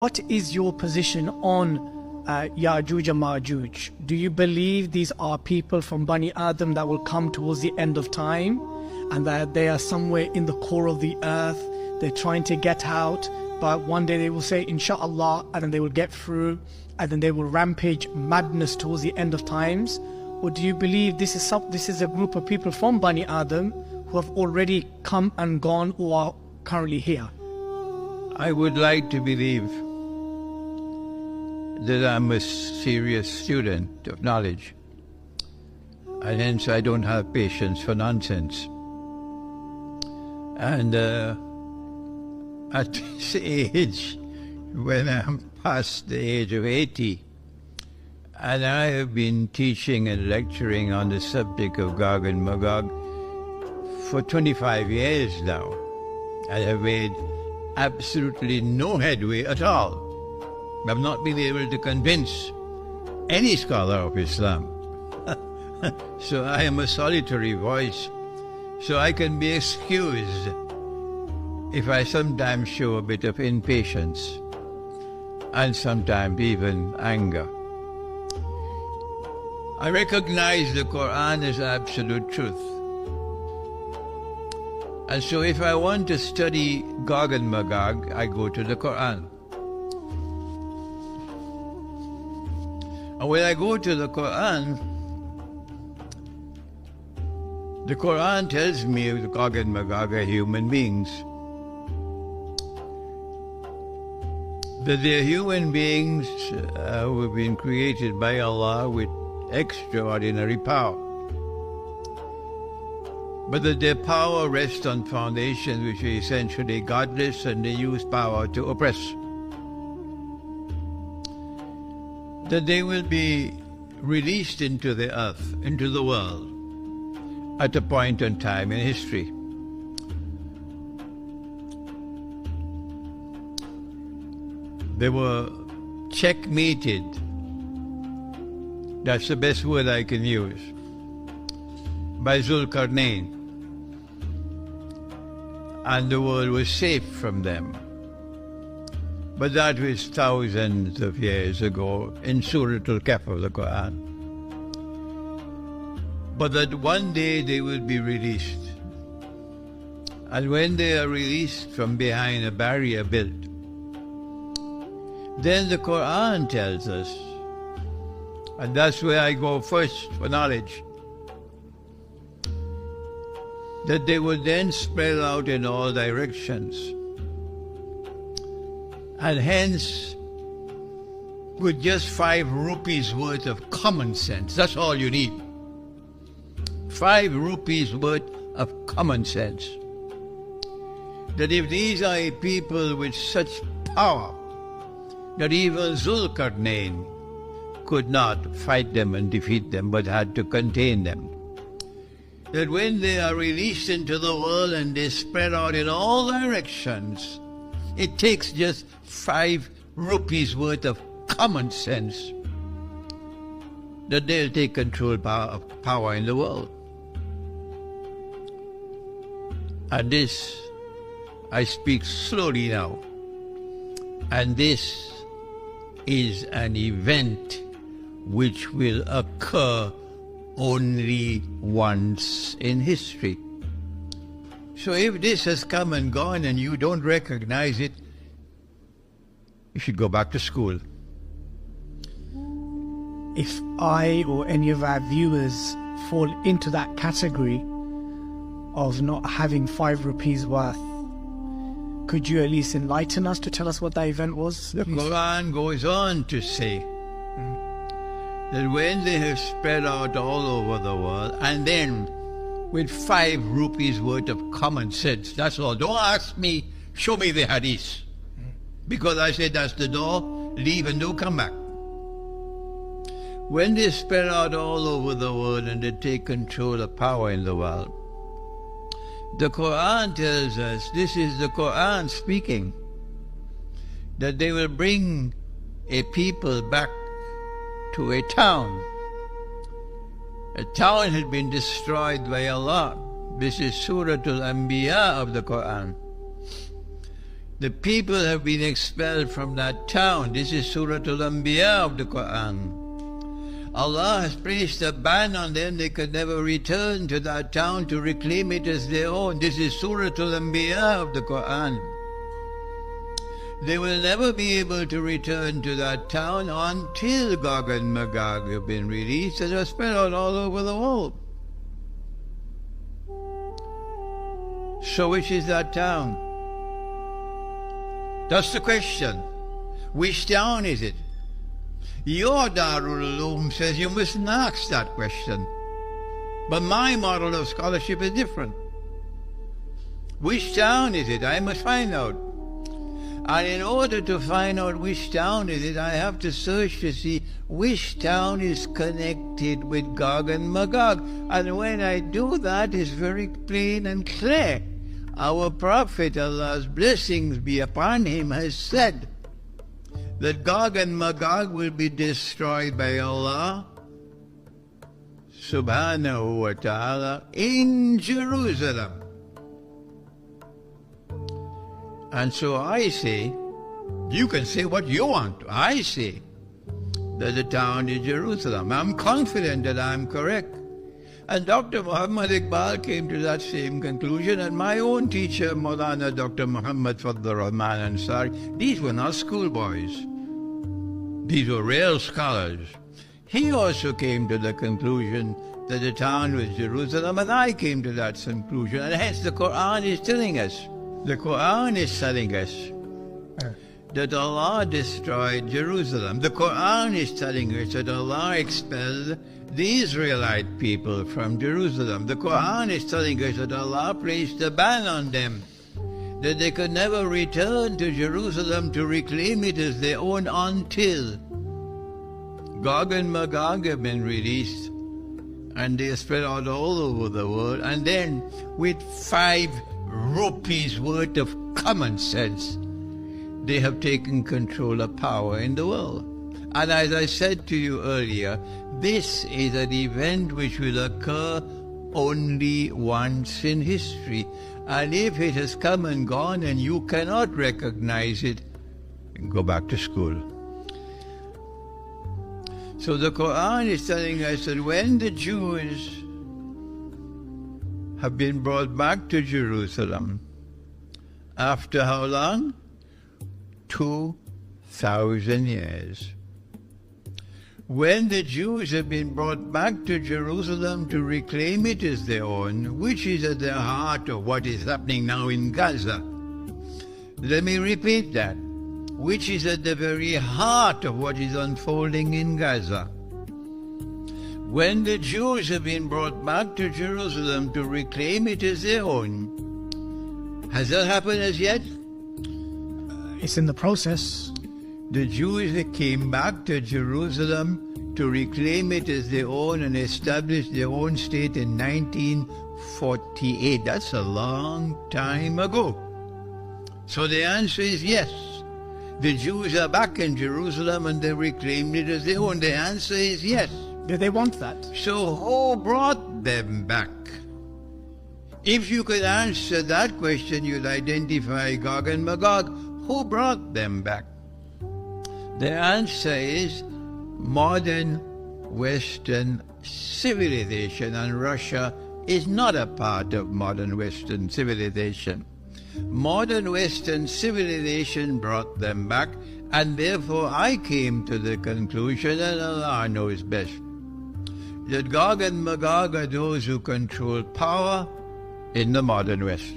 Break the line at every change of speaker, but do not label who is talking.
What is your position on Yajuj and Majuj? Do you believe these are people from Bani Adam that will come towards the end of time, and that they are somewhere in the core of the earth? They're trying to get out, but one day they will say inshallah, and then they will get through, and then they will rampage madness towards the end of times? Or do you believe this is a group of people from Bani Adam who have already come and gone, who are currently here?
I would like to believe that I'm a serious student of knowledge, and hence I don't have patience for nonsense. And at this age, when I'm past the age of 80, and I have been teaching and lecturing on the subject of Gog and Magog for 25 years now, I have made absolutely no headway at all. I've not been able to convince any scholar of Islam. So I am a solitary voice. So I can be excused if I sometimes show a bit of impatience and sometimes even anger. I recognize the Quran as absolute truth. And so if I want to study Gog and Magog, I go to the Quran. And when I go to the Quran tells me that Gog and Magog are human beings. That they're human beings who have been created by Allah with extraordinary power. But that their power rests on foundations which are essentially godless, and they use power to oppress. That they will be released into the earth, into the world, at a point in time in history. They were checkmated. That's the best word I can use. By Zulkarnain. And the world was safe from them. But that was thousands of years ago in Surah Al-Kahf of the Quran. But that one day they will be released. And when they are released from behind a barrier built, then the Quran tells us, and that's where I go first for knowledge, that they will then spread out in all directions. And hence, with just 5 rupees worth of common sense, that's all you need. 5 rupees worth of common sense. That if these are a people with such power, that even Zulkarnain could not fight them and defeat them, but had to contain them. That when they are released into the world and they spread out in all directions, it takes just 5 rupees worth of common sense that they'll take control of power in the world. And this, I speak slowly now, and this is an event which will occur only once in history. So if this has come and gone and you don't recognize it, you should go back to school.
If I or any of our viewers fall into that category of not having 5 rupees worth, could you at least enlighten us to tell us what that event was?
The Quran goes on to say that when they have spread out all over the world, and then with 5 rupees worth of common sense, that's all. Don't ask me, show me the hadith. Because I said that's the door, leave and don't come back. When they spread out all over the world and they take control of power in the world, the Quran tells us, this is the Quran speaking, that they will bring a people back to a town. A town had been destroyed by Allah. This is Surah Al-Anbiya of the Quran. The people have been expelled from that town. This is Surah Al-Anbiya of the Quran. Allah has placed a ban on them. They could never return to that town to reclaim it as their own. This is Surah Al-Anbiya of the Quran. They will never be able to return to that town until Gog and Magog have been released and are spread out all over the world. So which is that town? That's the question. Which town is it? Your Darul Uloom says you mustn't ask that question. But my model of scholarship is different. Which town is it? I must find out. And in order to find out which town is it, I have to search to see which town is connected with Gog and Magog. And when I do that, it's very plain and clear. Our Prophet, Allah's blessings be upon him, has said that Gog and Magog will be destroyed by Allah subhanahu wa ta'ala in Jerusalem. And so I say, you can say what you want. I say that the town is Jerusalem. I'm confident that I'm correct. And Dr. Muhammad Iqbal came to that same conclusion, and my own teacher, Maulana Dr. Muhammad Fadl Rahman Ansari, these were not schoolboys. These were real scholars. He also came to the conclusion that the town was Jerusalem, and I came to that conclusion. And hence the Quran is telling us, the Quran is telling us that Allah destroyed Jerusalem. The Quran is telling us that Allah expelled the Israelite people from Jerusalem. The Quran is telling us that Allah placed a ban on them, that they could never return to Jerusalem to reclaim it as their own until Gog and Magog have been released and they are spread out all over the world. And then with 5 rupees worth of common sense, they have taken control of power in the world. And as I said to you earlier, this is an event which will occur only once in history. And if it has come and gone and you cannot recognize it, go back to school. So the Quran is telling us that when the Jews have been brought back to Jerusalem, after how long? 2,000 years. When the Jews have been brought back to Jerusalem to reclaim it as their own, which is at the heart of what is happening now in Gaza. Let me repeat that. Which is at the very heart of what is unfolding in Gaza. When the Jews have been brought back to Jerusalem to reclaim it as their own, has that happened as yet?
It's in the process.
The Jews that came back to Jerusalem to reclaim it as their own and establish their own state in 1948. That's a long time ago. So the answer is yes. The Jews are back in Jerusalem and they reclaimed it as their own. The answer is yes.
Do they want that?
So who brought them back? If you could answer that question, you'd identify Gog and Magog. Who brought them back? The answer is modern Western civilization, and Russia is not a part of modern Western civilization. Modern Western civilization brought them back, and therefore I came to the conclusion, and Allah knows best, that Gog and Magog are those who control power in the modern West.